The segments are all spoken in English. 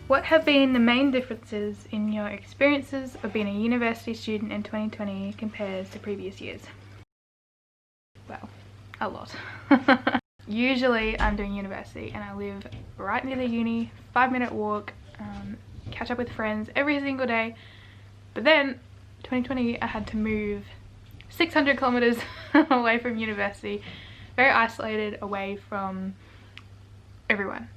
What have been the main differences in your experiences of being a university student in 2020 compared to previous years? Well, a lot. Usually I'm doing university and I live right near the uni, 5-minute walk, catch up with friends every single day. But then 2020 I had to move 600 kilometers away from university, very isolated, away from everyone.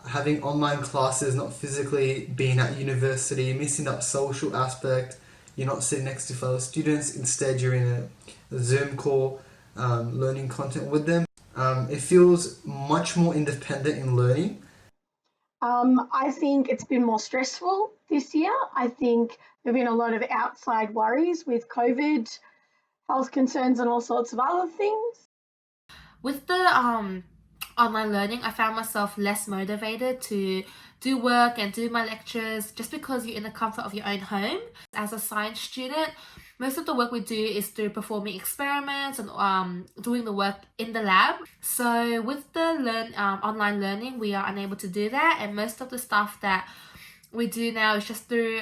Having online classes, not physically being at university, missing that social aspect. You're not sitting next to fellow students, instead you're in a Zoom call, learning content with them. It feels much more independent in learning. I think it's been more stressful this year. I think there have been a lot of outside worries with COVID, health concerns and all sorts of other things. With the online learning, I found myself less motivated to do work and do my lectures just because you're in the comfort of your own home. As a science student, most of the work we do is through performing experiments and doing the work in the lab. So with the online learning, we are unable to do that, and most of the stuff that we do now is just through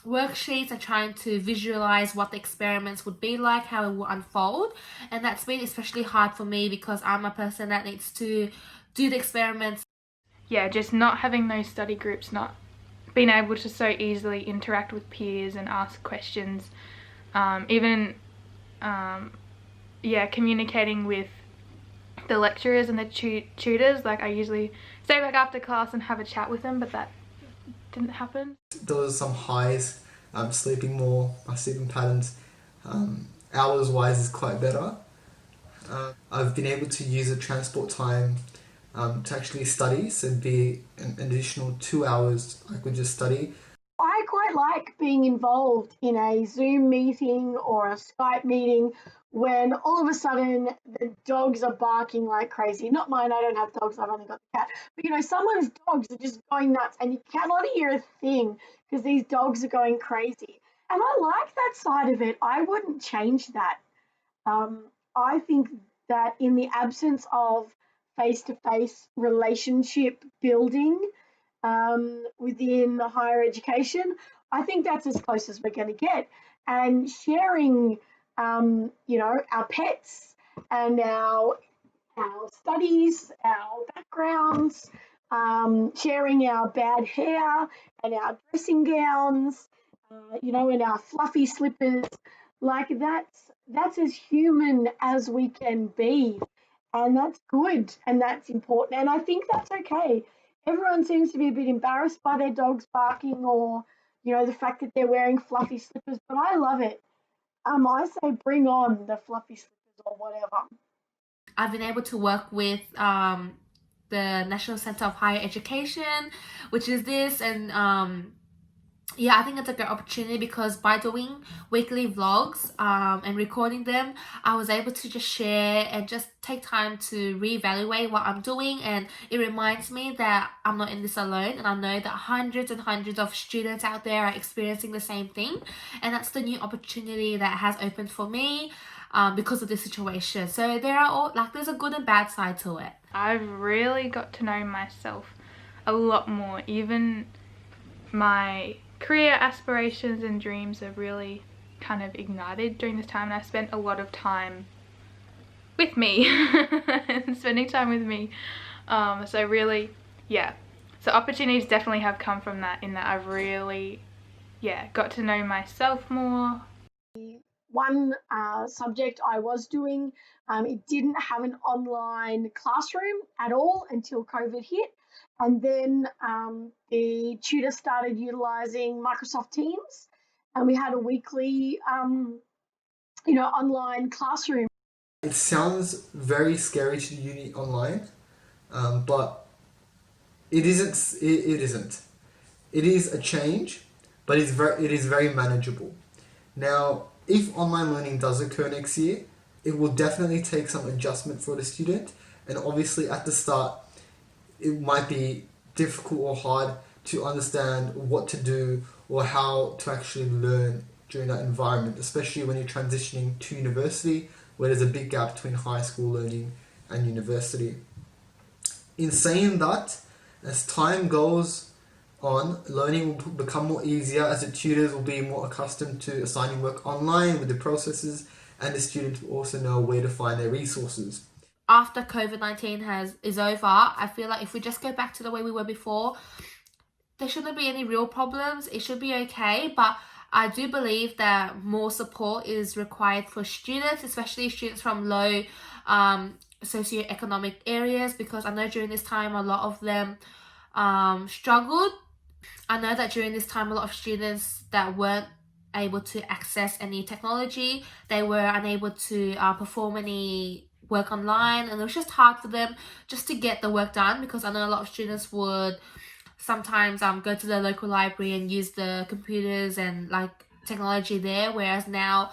worksheets and trying to visualize what the experiments would be like, how it will unfold. And that's been especially hard for me because I'm a person that needs to do the experiments. Yeah, just not having those study groups, not being able to so easily interact with peers and ask questions, communicating with the lecturers and the tutors. Like I usually stay back after class and have a chat with them, but that didn't happen. There was some highs, sleeping more, my sleeping patterns, hours wise is quite better. I've been able to use the transport time to actually study, so it'd be an additional 2 hours I could just study. I quite like being involved in a Zoom meeting or a Skype meeting when all of a sudden the dogs are barking like crazy. Not mine, I don't have dogs, I've only got the cat. But someone's dogs are just going nuts and you cannot hear a thing because these dogs are going crazy. And I like that side of it. I wouldn't change that. I think that in the absence of face-to-face relationship building within higher education, I think that's as close as we're going to get. And sharing, our pets and our studies, our backgrounds, sharing our bad hair and our dressing gowns, and our fluffy slippers, like that's as human as we can be. And that's good and that's important. And I think that's okay. Everyone seems to be a bit embarrassed by their dogs barking or, the fact that they're wearing fluffy slippers, but I love it. I say bring on the fluffy slippers or whatever. I've been able to work with the National Centre of Higher Education, which is this, and I think it's a great opportunity because by doing weekly vlogs and recording them, I was able to just share and just take time to reevaluate what I'm doing, and it reminds me that I'm not in this alone, and I know that hundreds and hundreds of students out there are experiencing the same thing, and that's the new opportunity that has opened for me because of this situation. So there's a good and bad side to it. I've really got to know myself a lot more. Even my career aspirations and dreams are really kind of ignited during this time, and I spent a lot of time with me and spending time with me. So really, so opportunities definitely have come from that, in that I've really got to know myself more. One subject I was doing, it didn't have an online classroom at all until COVID hit. And then the tutor started utilising Microsoft Teams, and we had a weekly, online classroom. It sounds very scary to do uni online, but it isn't. It isn't. It is a change, but it is very manageable. Now, if online learning does occur next year, it will definitely take some adjustment for the student, and obviously at the start, it might be difficult or hard to understand what to do or how to actually learn during that environment, especially when you're transitioning to university, where there's a big gap between high school learning and university. In saying that, as time goes, on, learning will become more easier as the tutors will be more accustomed to assigning work online with the processes, and the students will also know where to find their resources. After COVID-19 is over, I feel like if we just go back to the way we were before, there shouldn't be any real problems. It should be okay, but I do believe that more support is required for students, especially students from low socioeconomic areas, because I know during this time a lot of them struggled. I know that during this time a lot of students that weren't able to access any technology, they were unable to perform any work online, and it was just hard for them just to get the work done, because I know a lot of students would sometimes go to the local library and use the computers and like technology there, whereas now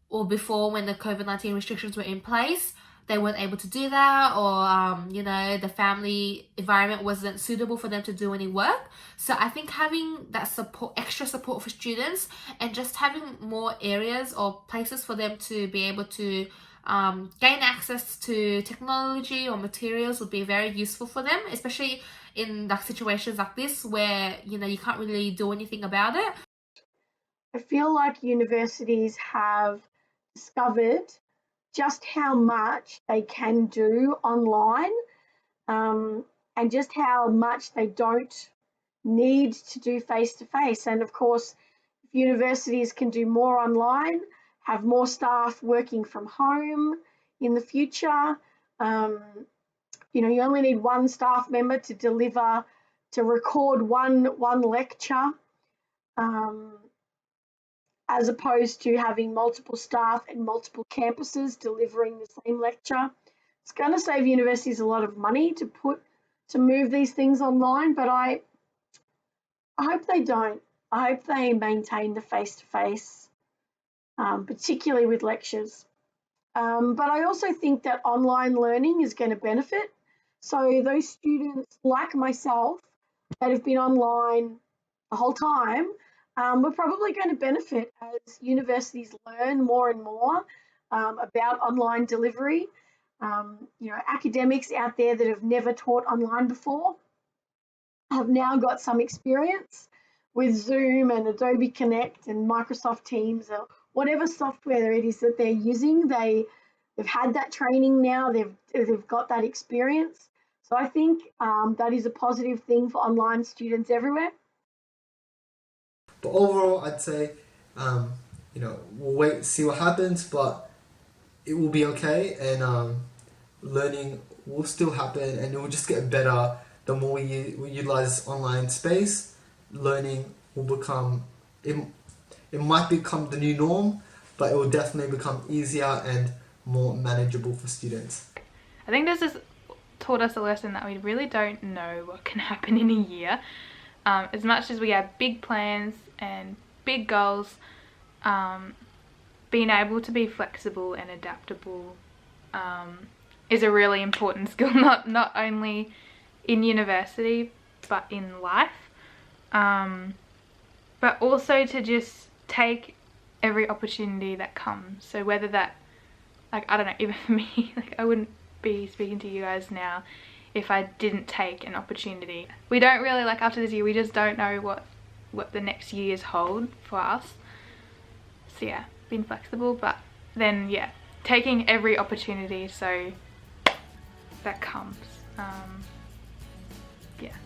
or before, when the COVID-19 restrictions were in place, they weren't able to do that, or the family environment wasn't suitable for them to do any work. So I think having that support, extra support for students, and just having more areas or places for them to be able to gain access to technology or materials would be very useful for them, especially in like situations like this where you can't really do anything about it. I feel like universities have discovered just how much they can do online, and just how much they don't need to do face-to-face. And of course, if universities can do more online, have more staff working from home in the future, you only need one staff member to record one lecture, as opposed to having multiple staff and multiple campuses delivering the same lecture. It's going to save universities a lot of money to move these things online, but I hope they don't. I hope they maintain the face-to-face, particularly with lectures. But I also think that online learning is going to benefit. So those students like myself that have been online the whole time, we're probably going to benefit as universities learn more and more about online delivery. Academics out there that have never taught online before have now got some experience with Zoom and Adobe Connect and Microsoft Teams, or whatever software it is that they're using. They've had that training now. They've got that experience. So I think that is a positive thing for online students everywhere. But overall, I'd say, we'll wait and see what happens, but it will be okay, and learning will still happen, and it will just get better the more we utilize online space. Learning will become, it might become the new norm, but it will definitely become easier and more manageable for students. I think this has taught us a lesson that we really don't know what can happen in a year. As much as we have big plans and big goals, being able to be flexible and adaptable is a really important skill, not only in university but in life, but also to just take every opportunity that comes. So whether that, I don't know, even for me, I wouldn't be speaking to you guys now if I didn't take an opportunity. We don't really, after this year, we just don't know what the next years hold for us. So yeah, being flexible, but then yeah, taking every opportunity so that comes. Yeah.